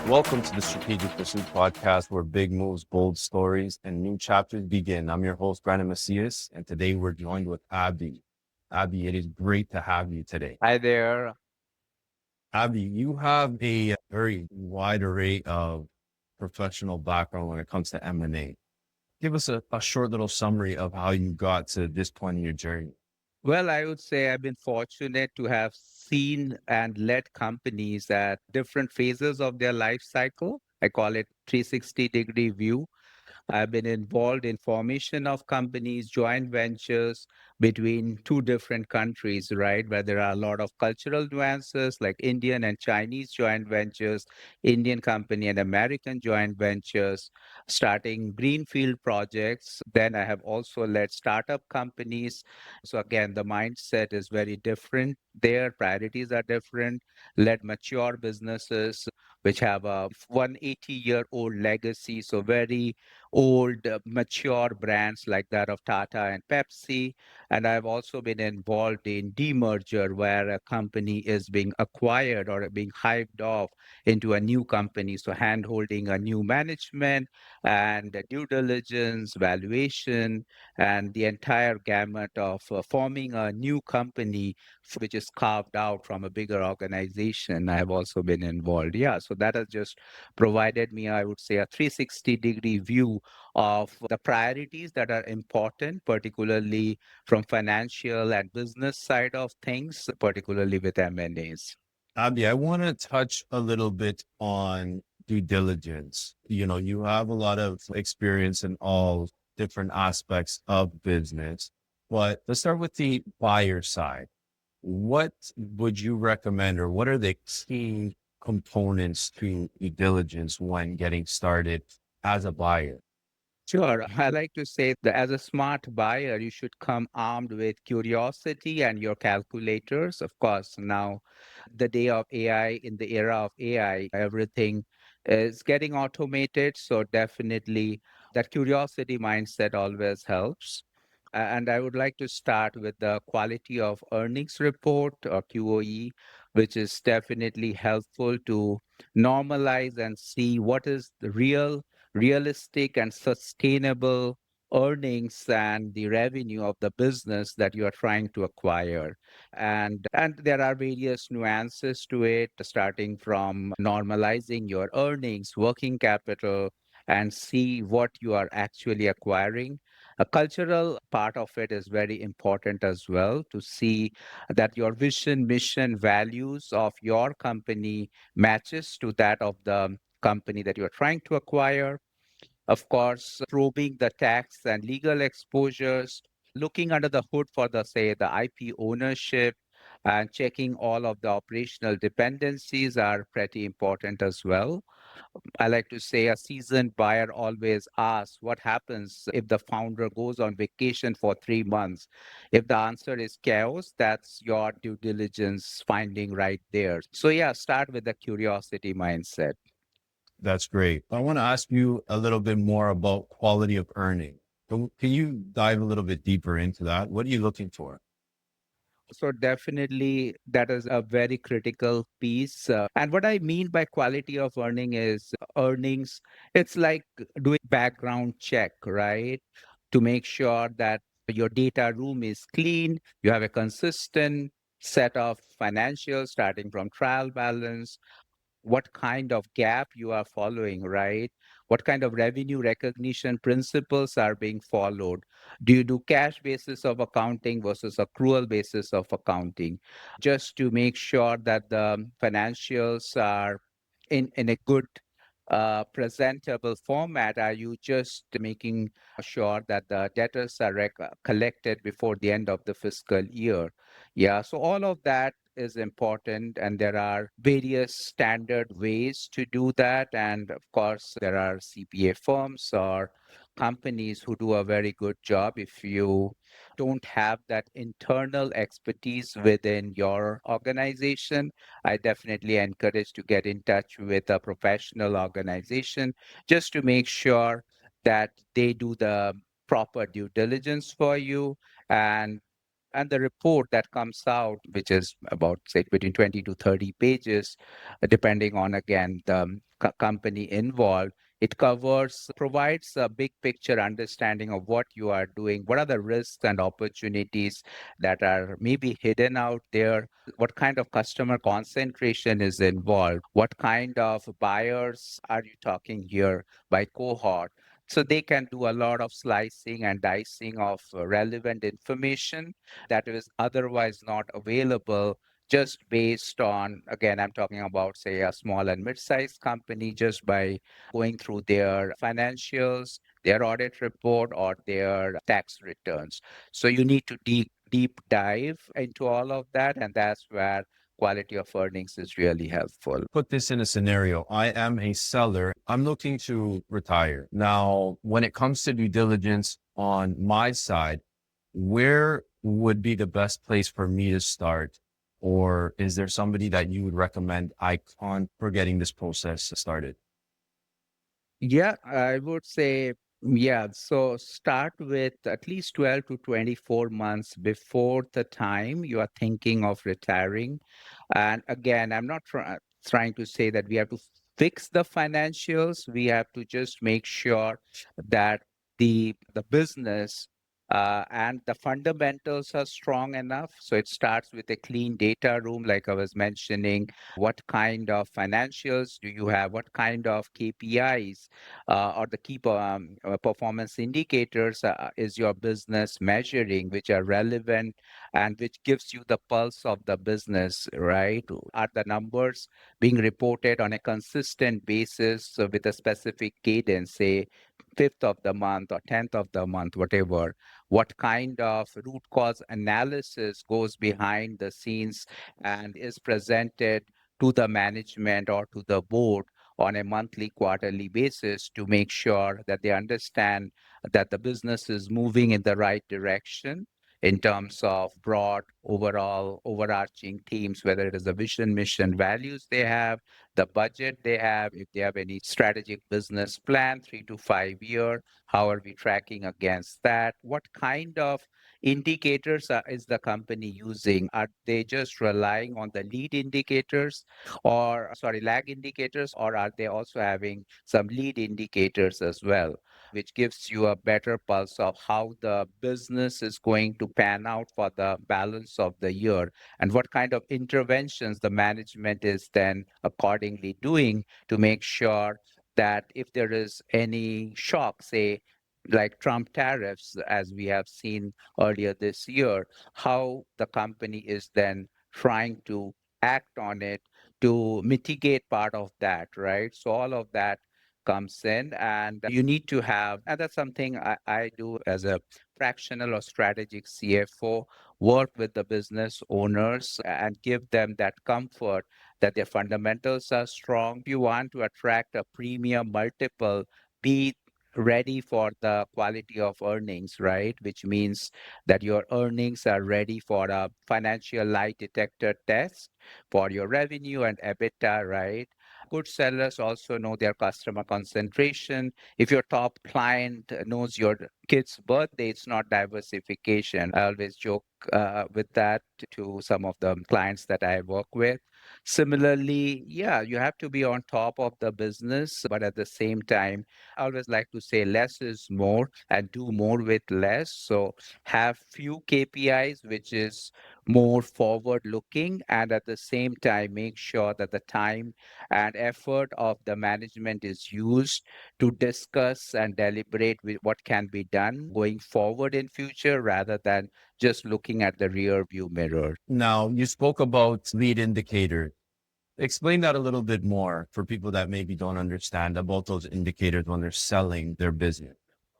Welcome to the Strategic Pursuit podcast, where big moves, bold stories, and new chapters begin. I'm your host, Brandon Macias, and today we're joined with Abhi. Abhi, it is great to have you today. Hi there. Abhi, you have a very wide array of professional background when it comes to M&A. Give us a short little summary of how you got to this point in your journey. Well, I would say I've been fortunate to have seen and led companies at different phases of their life cycle. I call it 360-degree view. I've been involved in formation of companies, joint ventures between two different countries, right? Where there are a lot of cultural nuances like Indian and Chinese joint ventures, Indian company and American joint ventures, starting greenfield projects. Then I have also led startup companies. So again, the mindset is very different. Their priorities are different. Led mature businesses which have a 180-year-old legacy, so very old, mature brands like that of Tata and Pepsi. And I've also been involved in demerger, where a company is being acquired or being hived off into a new company. So, hand holding a new management and due diligence, valuation, and the entire gamut of forming a new company which is carved out from a bigger organization. I have also been involved. Yeah, so that has just provided me, I would say, a 360-degree view of the priorities that are important, particularly from financial and business side of things, particularly with M&As. Abby, I want to touch a little bit on due diligence. You have a lot of experience in all different aspects of business, but let's start with the buyer side. What would you recommend, or what are the key components to due diligence when getting started as a buyer? Sure. I like to say that as a smart buyer, you should come armed with curiosity and your calculators. Of course, now the day of AI, in the era of AI, everything is getting automated. So definitely that curiosity mindset always helps. And I would like to start with the quality of earnings report or QoE, which is definitely helpful to normalize and see what is the realistic and sustainable earnings and the revenue of the business that you are trying to acquire. And there are various nuances to it, starting from normalizing your earnings, working capital, and see what you are actually acquiring. A cultural part of it is very important as well, to see that your vision, mission, values of your company matches to that of the company that you're trying to acquire. Of course, probing the tax and legal exposures, looking under the hood for the, say, the IP ownership, and checking all of the operational dependencies are pretty important as well. I like to say a seasoned buyer always asks what happens if the founder goes on vacation for 3 months. If the answer is chaos, that's your due diligence finding right there. So, yeah, start with the curiosity mindset. That's great. I want to ask you a little bit more about quality of earning. Can you dive a little bit deeper into that? What are you looking for? So definitely that is a very critical piece. And what I mean by quality of earning is earnings. It's like doing background check, right? To make sure that your data room is clean, you have a consistent set of financials starting from trial balance, what kind of gap you are following, right? What kind of revenue recognition principles are being followed? Do you do cash basis of accounting versus accrual basis of accounting? Just to make sure that the financials are in a good presentable format. Are you just making sure that the debtors are collected before the end of the fiscal year? Yeah, so all of that is important, and there are various standard ways to do that. And of course, there are CPA firms or companies who do a very good job. If you don't have that internal expertise within your organization, I definitely encourage to get in touch with a professional organization just to make sure that they do the proper due diligence for you. And And the report that comes out, which is about, say, between 20 to 30 pages, depending on, again, the company involved, it covers, provides a big picture understanding of what you are doing, what are the risks and opportunities that are maybe hidden out there, what kind of customer concentration is involved, what kind of buyers are you talking here by cohort. So they can do a lot of slicing and dicing of relevant information that is otherwise not available, just based on, again, I'm talking about, say, a small and mid-sized company, just by going through their financials, their audit report, or their tax returns. So you need to deep dive into all of that, and that's where quality of earnings is really helpful. Put this in a scenario. I am a seller. I'm looking to retire. Now, when it comes to due diligence on my side, where would be the best place for me to start? Or is there somebody that you would recommend icon for getting this process started? Yeah, I would say, yeah. So start with at least 12 to 24 months before the time you are thinking of retiring. And again, I'm not trying to say that we have to fix the financials. We have to just make sure that the business and the fundamentals are strong enough. So it starts with a clean data room, like I was mentioning. What kind of financials do you have? What kind of KPIs or the key performance indicators is your business measuring, which are relevant and which gives you the pulse of the business, right? Are the numbers being reported on a consistent basis, so with a specific cadence, say 5th of the month or 10th of the month, whatever? What kind of root cause analysis goes behind the scenes and is presented to the management or to the board on a monthly, quarterly basis to make sure that they understand that the business is moving in the right direction in terms of broad, overall, overarching themes, whether it is the vision, mission, values they have, the budget they have, if they have any strategic business plan, 3 to 5 year, how are we tracking against that? What kind of indicators is the company using? Are they just relying on the lead indicators or, sorry, lag indicators, or are they also having some lead indicators as well, which gives you a better pulse of how the business is going to pan out for the balance of the year, and what kind of interventions the management is then accordingly doing to make sure that if there is any shock, say, like Trump tariffs, as we have seen earlier this year, how the company is then trying to act on it to mitigate part of that, right? So all of that comes in, and you need to have, and that's something I do as a fractional or strategic CFO, work with the business owners and give them that comfort that their fundamentals are strong. If you want to attract a premium multiple, be ready for the quality of earnings, right? Which means that your earnings are ready for a financial lie detector test for your revenue and EBITDA, right? Good sellers also know their customer concentration. If your top client knows your kid's birthday, it's not diversification. I always joke with that to some of the clients that I work with. Similarly, yeah, you have to be on top of the business, but at the same time, I always like to say less is more and do more with less. So have few KPIs, which is more forward looking, and at the same time, make sure that the time and effort of the management is used to discuss and deliberate with what can be done going forward in future rather than just looking at the rear view mirror. Now, you spoke about lead indicator. Explain that a little bit more for people that maybe don't understand about those indicators when they're selling their business.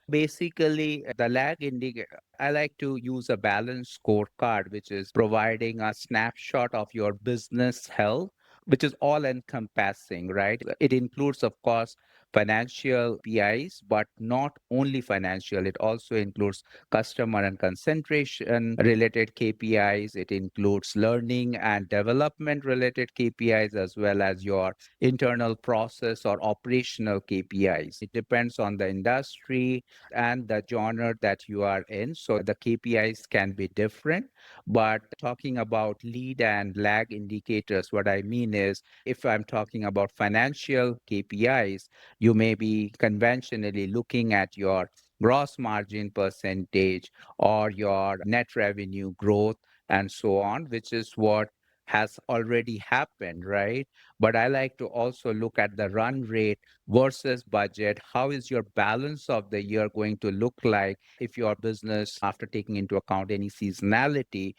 Basically, the lag indicator, I like to use a balance scorecard, which is providing a snapshot of your business health, which is all encompassing, right? It includes, of course, financial KPIs, but not only financial. It also includes customer and concentration related KPIs. It includes learning and development related KPIs, as well as your internal process or operational KPIs. It depends on the industry and the genre that you are in. So the KPIs can be different. But talking about lead and lag indicators, what I mean is if I'm talking about financial KPIs, you may be conventionally looking at your gross margin percentage or your net revenue growth and so on, which is what has already happened, right? But I like to also look at the run rate versus budget. How is your balance of the year going to look like if your business, after taking into account any seasonality,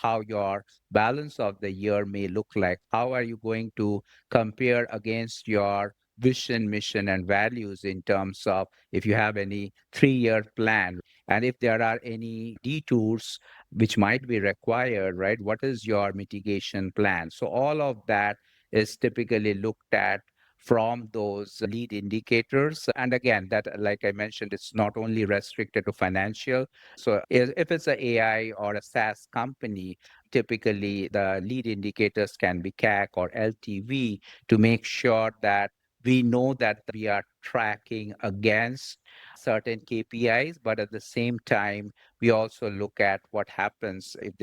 how your balance of the year may look like? How are you going to compare against your vision, mission, and values in terms of if you have any 3-year plan, and if there are any detours which might be required, right? What is your mitigation plan? So all of that is typically looked at from those lead indicators. And again, that, like I mentioned, it's not only restricted to financial. So if it's a AI or a SaaS company, typically the lead indicators can be CAC or LTV to make sure that we know that we are tracking against certain KPIs, but at the same time, we also look at what happens if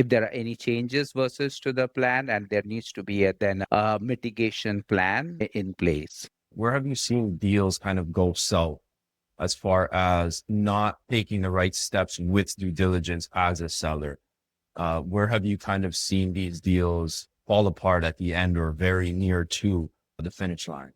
there are any changes versus to the plan, and there needs to be then a mitigation plan in place. Where have you seen deals kind of go south as far as not taking the right steps with due diligence as a seller? Where have you kind of seen these deals fall apart at the end or very near to the finish line?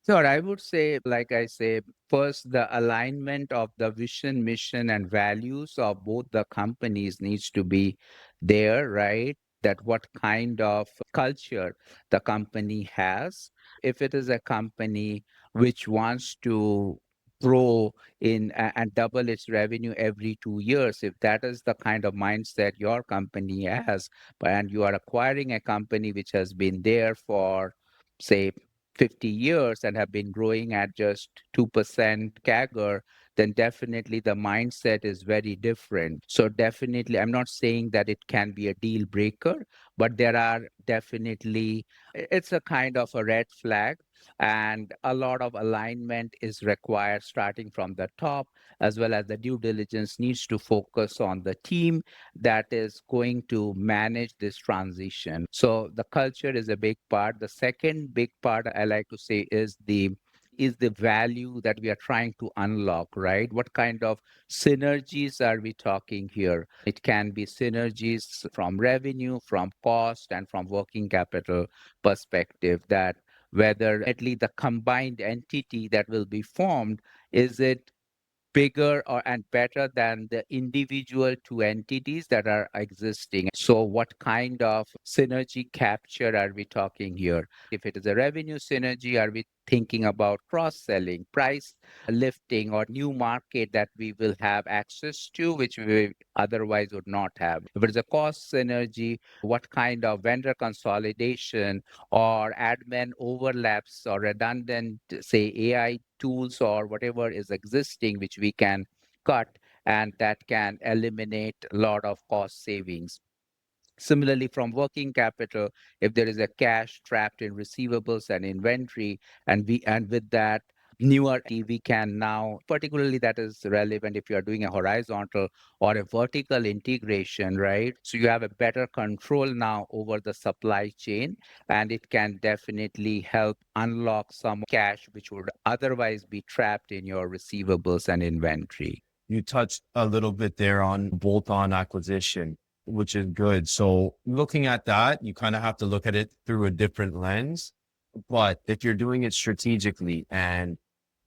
Sure, I would say, like I say, first the alignment of the vision, mission, and values of both the companies needs to be there, right? That what kind of culture the company has. If it is a company which wants to grow and double its revenue every 2 years, if that is the kind of mindset your company has, and you are acquiring a company which has been there for, say, 50 years and have been growing at just 2% CAGR, then definitely the mindset is very different. So, definitely, I'm not saying that it can be a deal breaker, but there are definitely, it's a kind of a red flag. And a lot of alignment is required starting from the top, as well as the due diligence needs to focus on the team that is going to manage this transition. So the culture is a big part. The second big part I like to say is the value that we are trying to unlock, right? What kind of synergies are we talking here? It can be synergies from revenue, from cost, and from working capital perspective, that whether at least the combined entity that will be formed, is it bigger or and better than the individual two entities that are existing. So what kind of synergy capture are we talking here? If it is a revenue synergy, are we thinking about cross-selling, price lifting, or new market that we will have access to, which we otherwise would not have? If it is a cost synergy, what kind of vendor consolidation or admin overlaps or redundant, say, AI tools or whatever is existing, which we can cut, and that can eliminate a lot of cost savings. Similarly, from working capital, if there is a cash trapped in receivables and inventory, and with that newer we can now, particularly that is relevant if you are doing a horizontal or a vertical integration, right? So you have a better control now over the supply chain, and it can definitely help unlock some cash which would otherwise be trapped in your receivables and inventory. You touched a little bit there on bolt-on acquisition, which is good. So looking at that, you kind of have to look at it through a different lens. But if you're doing it strategically and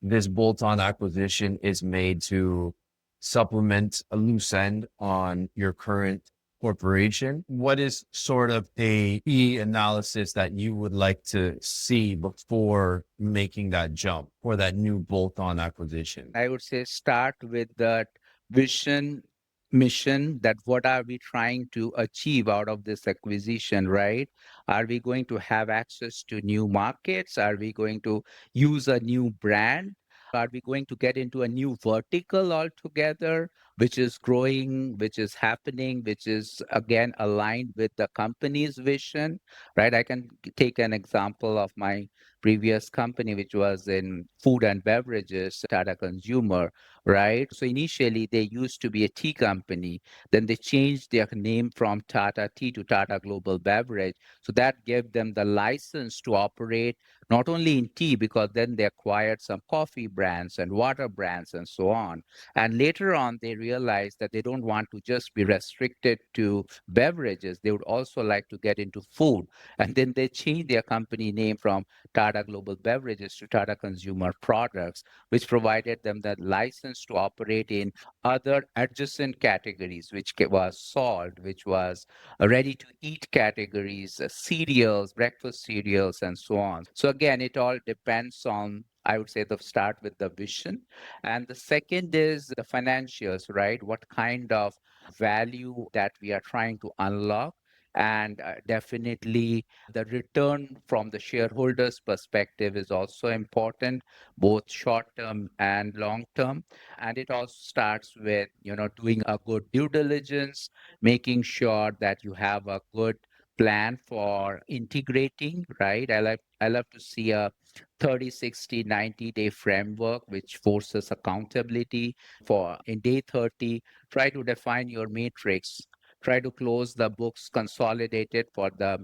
this bolt-on acquisition is made to supplement a loose end on your current corporation, what is sort of a key analysis that you would like to see before making that jump for that new bolt-on acquisition? I would say start with that vision mission, that what are we trying to achieve out of this acquisition, right? Are we going to have access to new markets? Are we going to use a new brand? Are we going to get into a new vertical altogether, which is growing, which is happening, which is again aligned with the company's vision, right? I can take an example of my previous company, which was in food and beverages, Tata Consumer, right? So initially they used to be a tea company. Then they changed their name from Tata Tea to Tata Global Beverage. So that gave them the license to operate not only in tea, because then they acquired some coffee brands and water brands and so on. And later on, they realized that they don't want to just be restricted to beverages. They would also like to get into food. And then they changed their company name from Tata Global Beverages to Tata Consumer Products, which provided them that license to operate in other adjacent categories, which was salt, which was ready to eat categories, cereals, breakfast cereals, and so on. So, again, it all depends on, I would say, the start with the vision. And the second is the financials, right? What kind of value that we are trying to unlock. And definitely the return from the shareholders' perspective is also important, both short term and long term. And it also starts with, doing a good due diligence, making sure that you have a good plan for integrating, right? I love to see a 30, 60, 90-day framework which forces accountability. For in day 30, try to define your matrix, try to close the books consolidated for the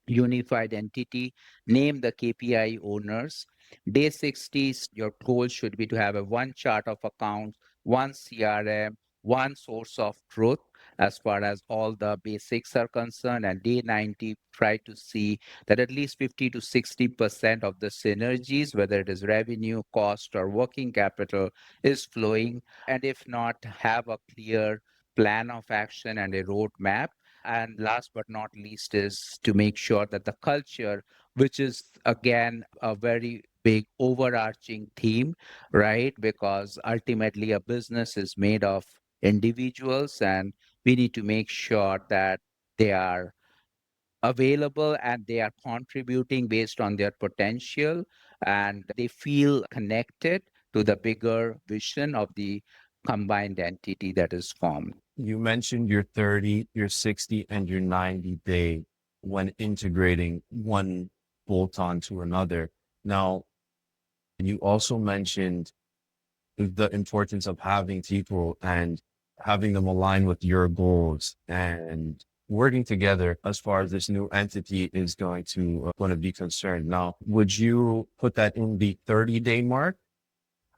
unified entity, name the KPI owners. Day 60, your goal should be to have a one chart of accounts, one CRM, one source of truth as far as all the basics are concerned. And day 90, try to see that at least 50 to 60% of the synergies, whether it is revenue, cost, or working capital, is flowing. And if not, have a clear plan of action and a roadmap. And last but not least is to make sure that the culture, which is again a very big overarching theme, right? Because ultimately a business is made of individuals, and we need to make sure that they are available and they are contributing based on their potential, and they feel connected to the bigger vision of the combined entity that is formed. You mentioned your 30, your 60, and your 90-day when integrating one bolt-on to another. Now, you also mentioned the importance of having people and having them align with your goals and working together as far as this new entity is going to be concerned. Now, would you put that in the 30-day mark,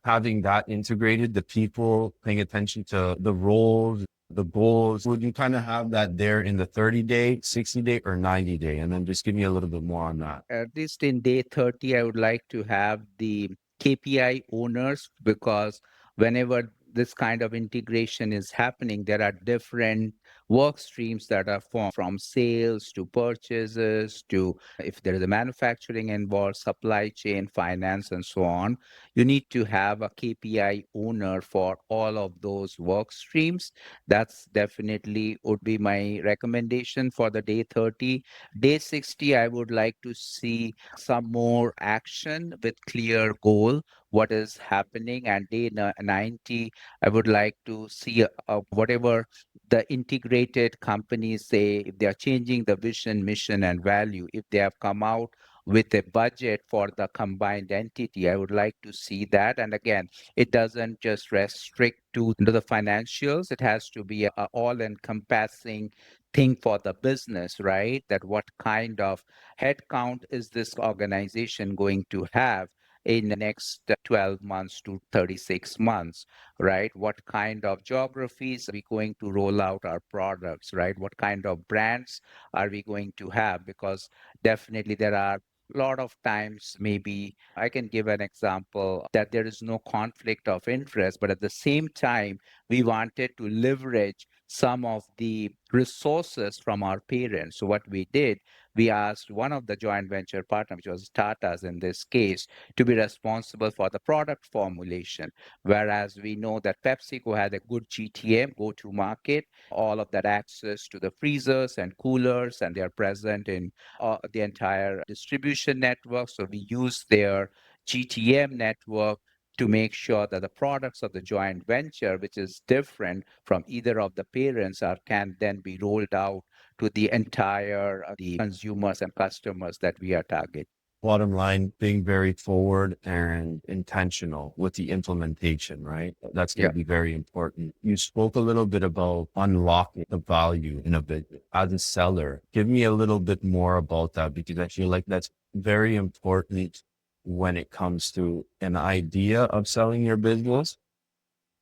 having that integrated, the people paying attention to the roles, the goals? Would you kind of have that there in the 30-day, 60-day, or 90-day? And then just give me a little bit more on that. At least in day 30, I would like to have the KPI owners, because whenever this kind of integration is happening, there are different work streams that are formed, from sales to purchases to, if there is a manufacturing involved, supply chain, finance, and so on. You need to have a KPI owner for all of those work streams. That's definitely would be my recommendation for the day 30. Day 60, I would like to see some more action with clear goal, what is happening. And day 90, I would like to see whatever the integrated companies say, if they are changing the vision, mission, and value, if they have come out with a budget for the combined entity, I would like to see that. And again, it doesn't just restrict to the financials, it has to be a all-encompassing thing for the business, right? That what kind of headcount is this organization going to have in the next 12 months to 36 months, right? What kind of geographies are we going to roll out our products, right? What kind of brands are we going to have? Because definitely there are a lot of times, maybe I can give an example that there is no conflict of interest, but at the same time, we wanted to leverage some of the resources from our parents. So what we did, we asked one of the joint venture partner, which was Tata's in this case, to be responsible for the product formulation. Whereas we know that PepsiCo had a good GTM, go to market, all of that access to the freezers and coolers, and they are present in the entire distribution network. So we use their GTM network to make sure that the products of the joint venture, which is different from either of the parents, are can then be rolled out to the entire the consumers and customers that we are targeting. Bottom line, being very forward and intentional with the implementation, right? That's going Yeah. to be very important. You spoke a little bit about unlocking the value in a business as a seller. Give me a little bit more about that because I feel like that's very important when it comes to an idea of selling your business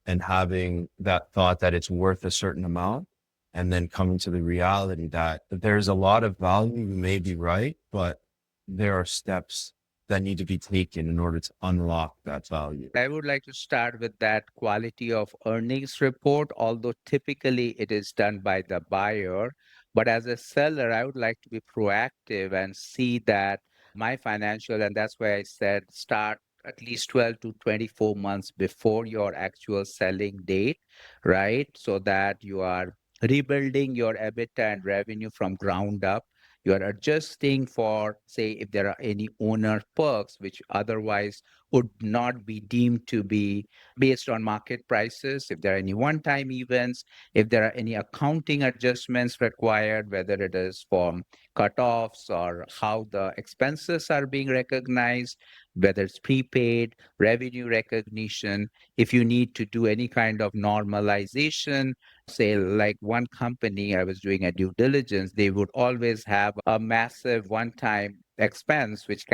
and having that thought that it's worth a certain amount and then coming to the reality that there's a lot of value, you may be right, but there are steps that need to be taken in order to unlock that value. I would like to start with that quality of earnings report, although typically it is done by the buyer. But as a seller, I would like to be proactive and see that my financial, and that's why I said start at least 12 to 24 months before your actual selling date, right? So that you are rebuilding your EBITDA and revenue from ground up. You are adjusting for, say, if there are any owner perks, which otherwise would not be deemed to be based on market prices, if there are any one time events, if there are any accounting adjustments required, whether it is for cutoffs or how the expenses are being recognized, whether it's prepaid, revenue recognition, if you need to do any kind of normalization. Say, like one company I was doing a due diligence, they would always have a massive one time expense which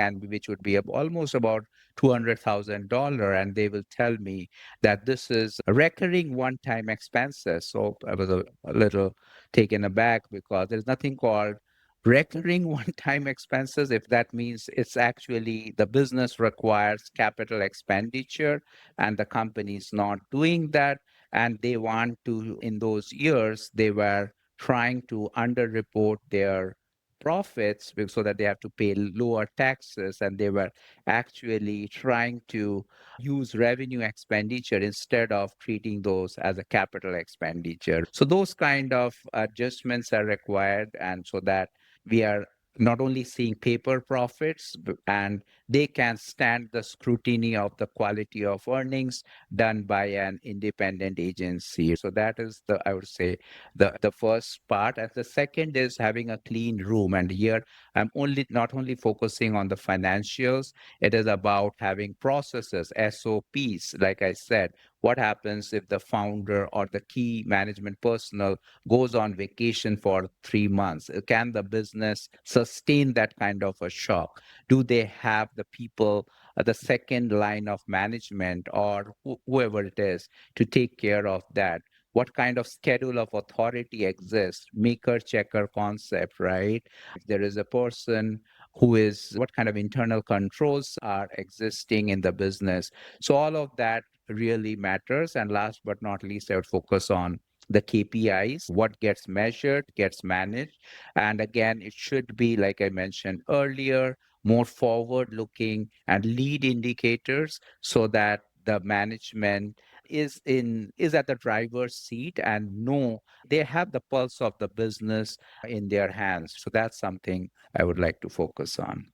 would be almost about $200,000, and they will tell me that this is a recurring one-time expenses. So I was a little taken aback because there's nothing called recurring one-time expenses. If that means it's actually the business requires capital expenditure and the company is not doing that, and they want to, in those years, they were trying to underreport their profits so that they have to pay lower taxes, and they were actually trying to use revenue expenditure instead of treating those as a capital expenditure. So those kind of adjustments are required, and so that we are not only seeing paper profits, and they can stand the scrutiny of the quality of earnings done by an independent agency. So that is the, I would say, the first part. And the second is having a clean room. And here I'm only not only focusing on the financials, it is about having processes, SOPs. Like I said, what happens if the founder or the key management personnel goes on vacation for 3 months? Can the business sustain that kind of a shock? Do they have the people, the second line of management or whoever it is, to take care of that? What kind of schedule of authority exists? Maker checker concept, right? If there is a person who is, what kind of internal controls are existing in the business? So all of that really matters. And last but not least, I would focus on the KPIs, what gets measured, gets managed. And again, it should be, like I mentioned earlier, more forward looking and lead indicators so that the management is at the driver's seat and know they have the pulse of the business in their hands. So that's something I would like to focus on.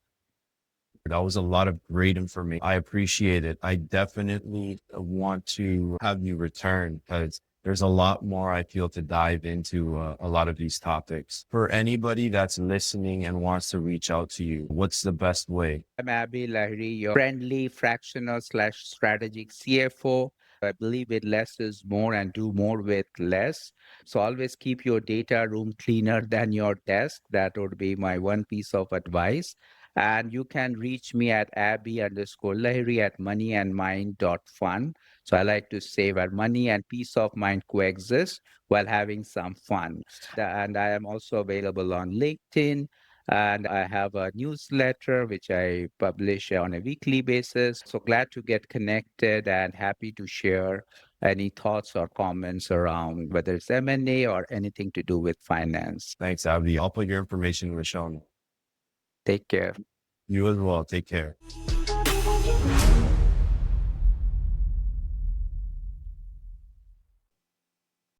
That was a lot of great information. I appreciate it. I definitely want to have you return because there's a lot more I feel to dive into a lot of these topics. For anybody that's listening and wants to reach out to you, what's the best way? I'm Abhi Lahiri, your friendly fractional slash strategic CFO. I believe in less is more and do more with less. So always keep your data room cleaner than your desk. That would be my one piece of advice. And you can reach me at Abhi underscore Lahiri at moneyandmind.fun. So I like to say where money and peace of mind coexist while having some fun. And I am also available on LinkedIn, and I have a newsletter which I publish on a weekly basis. So glad to get connected and happy to share Any thoughts or comments around whether it's M&A or anything to do with finance? Thanks, Abby. I'll put your information with Sean. Take care. You as well. Take care.